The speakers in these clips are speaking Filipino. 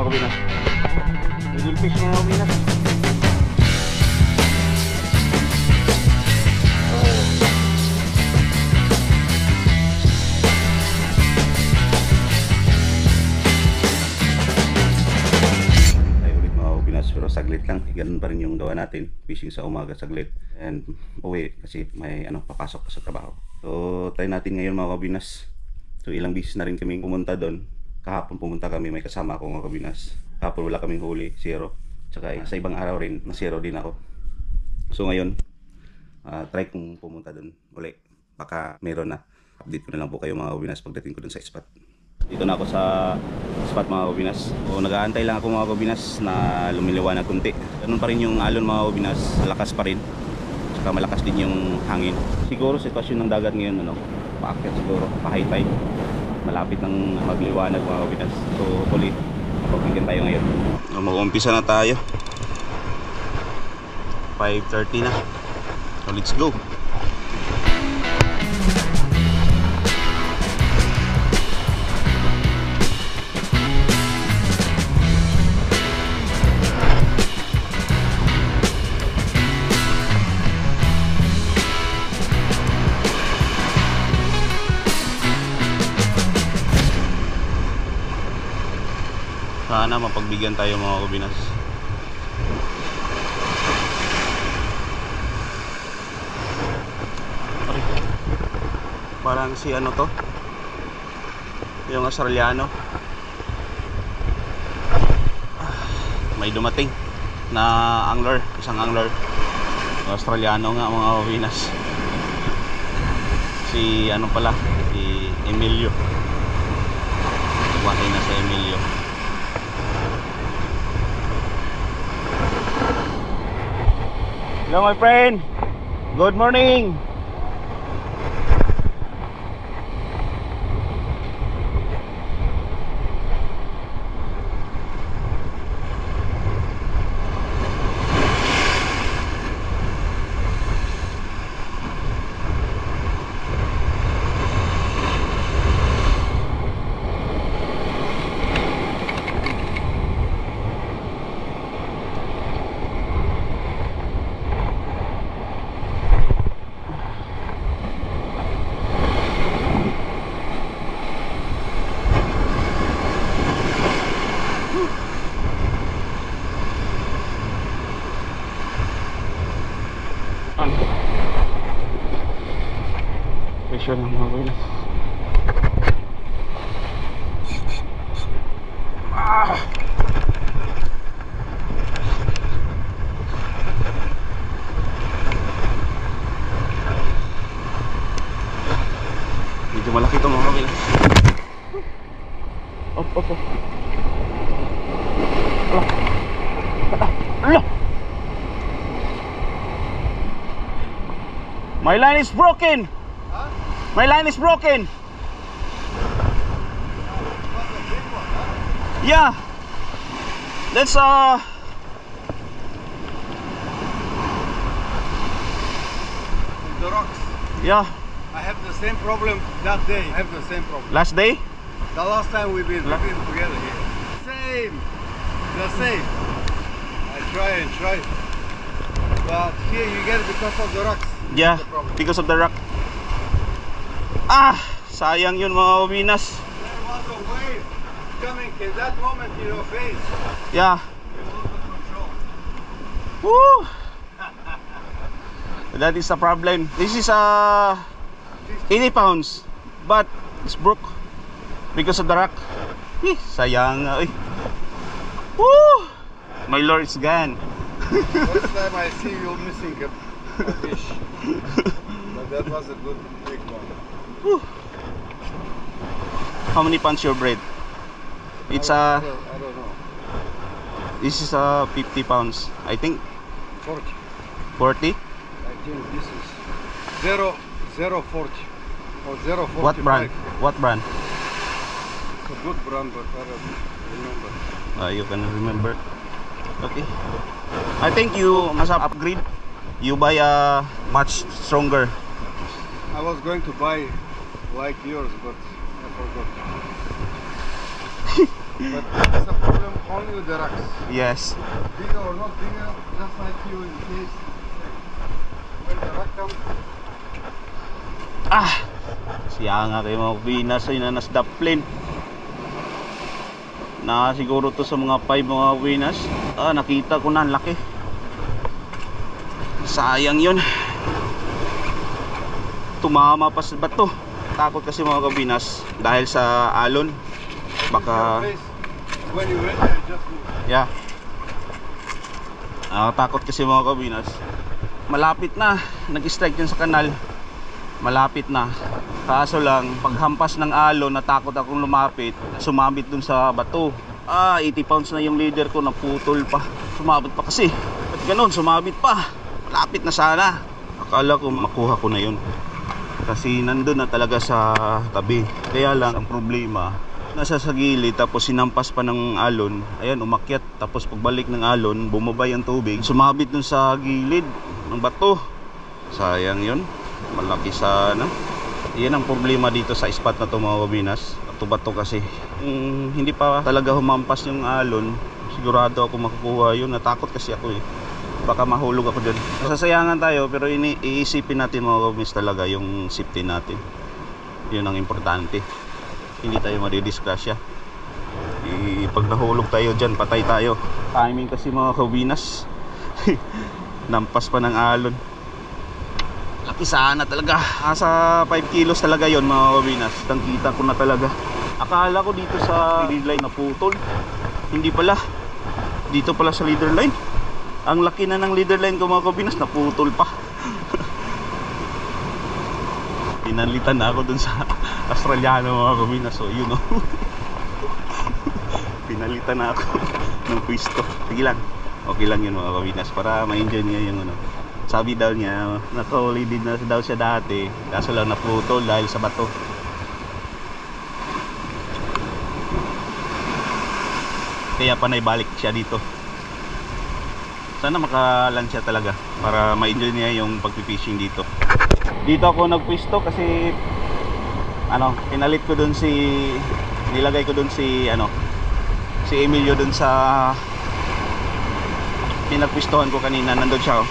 mga kabinas. Middle fish mga kabinas. Pero saglit lang, ganun pa rin yung gawa natin, fishing sa umaga saglit and uwi kasi may papasok sa trabaho. So try natin ngayon mga kabinas. So ilang beses na rin kaming pumunta doon. Kahapon pumunta kami, may kasama ako mga kabinas. Kahapon wala kaming huli, zero. Tsaka sa ibang araw rin na zero din ako. So ngayon try kong pumunta doon uli, baka meron na. Update ko na lang po kayo mga kabinas pagdating ko doon sa spot. Dito na ako sa spot mga kabinas. So nag-aantay lang ako mga kabinas na lumiliwanag kunti. Ganun pa rin yung alon mga kabinas, malakas pa rin. Tsaka malakas din yung hangin. Siguro sitwasyon ng dagat ngayon paakyat siguro, pa-high tide. Malapit ng magliwanag mga kabinas. So tuloy, pagbigyan tayo ngayon. Mag-umpisa na tayo. 5:30 na. So let's go. Sana mapagbigyan tayo mga kabinas. Parang si to, yung Australiano. May dumating na angler, isang angler Australiano nga mga kabinas. Si pala, si Emilio. Bumatay na sa Emilio. Hello my friend, good morning. Pressure ng mga kabinas. Medyo malaki ito mga kabinas. Op. Ala! My line is broken. My line is broken. Yeah. That's the rocks. Yeah. I have the same problem that day. I have the same problem. Last day? The last time we've been together here. Same. The same. I try. But here you get it because of the rocks. Yeah, because of the rock. Sayang yun mga kabinas. There was a wave coming in that moment in your face. Yeah. You lost the control. Woo! That is the problem. This is 80 pounds, but it's broke because of the rock. Sayang nga. Woo! My lord is gone. First time I see you missing a fish. But that was a good big one. Woo. How many pounds your bread? It's I don't know. This is 50 pounds, I think. 40. 40? I think this is 040 or 045. What brand? What brand? It's a good brand, but I don't remember. You can remember. Okay. I think you must have upgrade. You buy a much stronger. I was going to buy like yours, but I forgot. But it's a problem only with the rocks. Yes. Bigger or not bigger, just like you in case when the rock comes. Siya nga kayo mga Winas ay nanasdaplin. Na siguro to sa mga 5 mga Winas. Nakita ko na, ang laki. Sayang yun. Tumama pa sa bato. Takot kasi mga Winas dahil sa alon. Baka When you ready, just move. yeah. Takot kasi mga Winas. Malapit na. Nag-strike yun sa kanal. Malapit na. Kaso lang, paghampas ng alon, natakot akong lumapit. Sumabit dun sa bato. 80 pounds na yung leader ko, naputol pa. Sumabit pa kasi. At ganun, sumabit pa. Malapit na sana. Akala ko makuha ko na yun. Kasi nandun na talaga sa tabi. Kaya lang, ang problema, nasa sa gilid, tapos sinampas pa ng alon. Ayan, umakyat. Tapos pagbalik ng alon, bumabay ang tubig. Sumabit dun sa gilid ng bato. Sayang yun. Malaki sana. Yan ang problema dito sa spot na to mga Winas. Bato-bato kasi. Hindi pa talaga humampas yung alon, sigurado ako makukuha yun. Natakot kasi ako eh. Baka mahulog ako dyan. Masasayangan tayo pero iisipin natin mga Winas talaga yung safety natin. Yun ang importante. Hindi tayo madidisgrasya. Pag nahulog tayo dyan, patay tayo. Timing kasi mga Winas. Nampas pa ng alon. Laki sana talaga. Sa 5 kilos talaga yon mga Winas. Kita ko na talaga. Akala ko dito sa leader line naputol. Hindi pala. Dito pala sa leader line. Ang laki na ng leader line ko mga Winas. Naputol pa. Pinalitan na ako dun sa Australiano mga Winas. So yun o. Pinalitan na ako ng pwisto. Sige lang. Okay lang yun mga Winas. Para ma-enjoy niya yung ano. Sabi daw niya, naka-huli din na daw siya dati. Kaso lang naputol dahil sa bato. Kaya pa naibalik siya dito. Sana makalan siya talaga para ma-enjoy niya yung pag-fishing dito. Dito ako nagpwisto kasi pinalit ko dun nilagay ko dun si Emilio dun sa pinagpwistohan ko kanina. Nandun siya oh.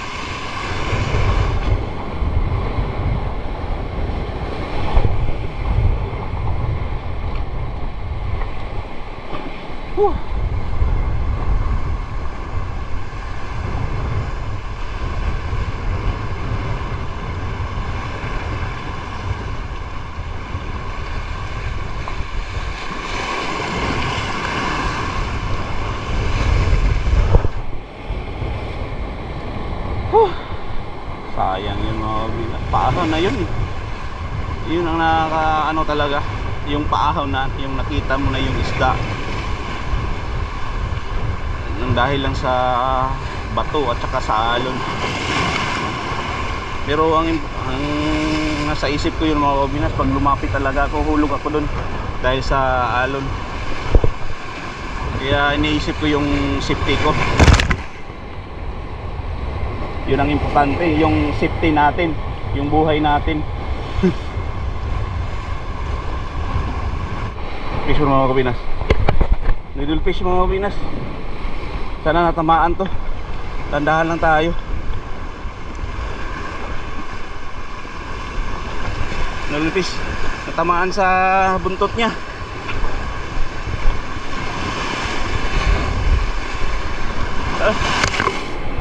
Sayang yun mga Winas. Paahaw na yun eh. Yun ang talaga. Yung paahaw na, yung nakita mo na yung isda. Yung dahil lang sa bato at saka sa alon. Pero ang nasa isip ko yun mga Winas, pag lumapit talaga ako, hulog ako dun dahil sa alon. Kaya iniisip ko yung safety ko. Yun ang importante, yung safety natin, yung buhay natin. Fish mga Winas. Little fish mga Winas. Sana natamaan to. Tandahan lang tayo. Little fish. Natamaan sa buntot niya.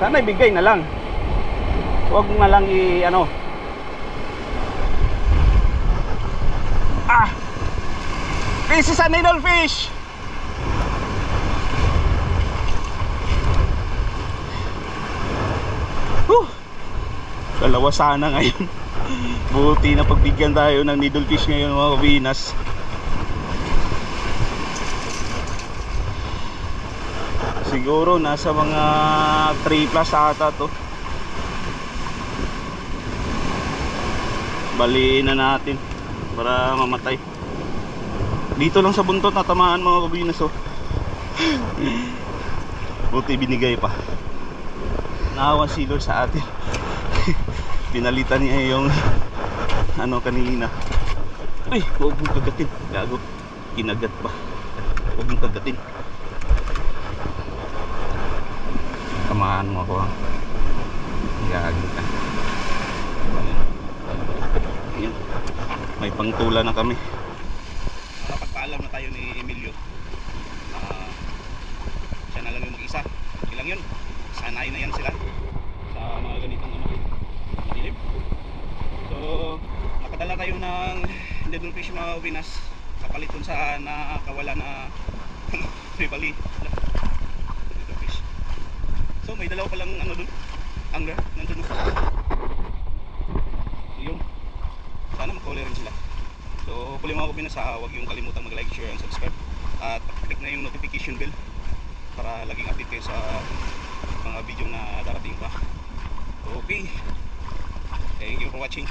Sana ibigay na lang. Huwag na lang This is a needle fish. Dalawa sana ngayon. Buti na pagbigyan tayo ng needle fish ngayon mga Winas. Siguro nasa mga 3 plus ata to. Baliin na natin para mamatay. Dito lang sa buntot natamaan mga Winas oh. Buti binigay pa. Naawa si Lord sa atin. Pinalitan niya yung kanina. Uy, huwag mong kagatin. Gago, kinagat pa. Huwag mong kagatin. Tamaan mo ako. Hiyagin ka. Ayan. May pangtula na kami. Nakapagpaalam na tayo ni Emilio. Siya na lang yung mag-isa. Ilang yun. Sanay na yan sila sa mga ganitong madilim. So nakadala tayo ng deadly fish mga kabinas, kapalit dun sa nakawala na trevally deadly fish. So may dalawa palang dun, angler nandun. So yun, sana makahuli rin sila. So huli mga kabinas, huwag yung kalimutang mag like, share and subscribe, at click na yung notification bell para laging update kayo sa mga video na darating pa. Okay, thank you for watching.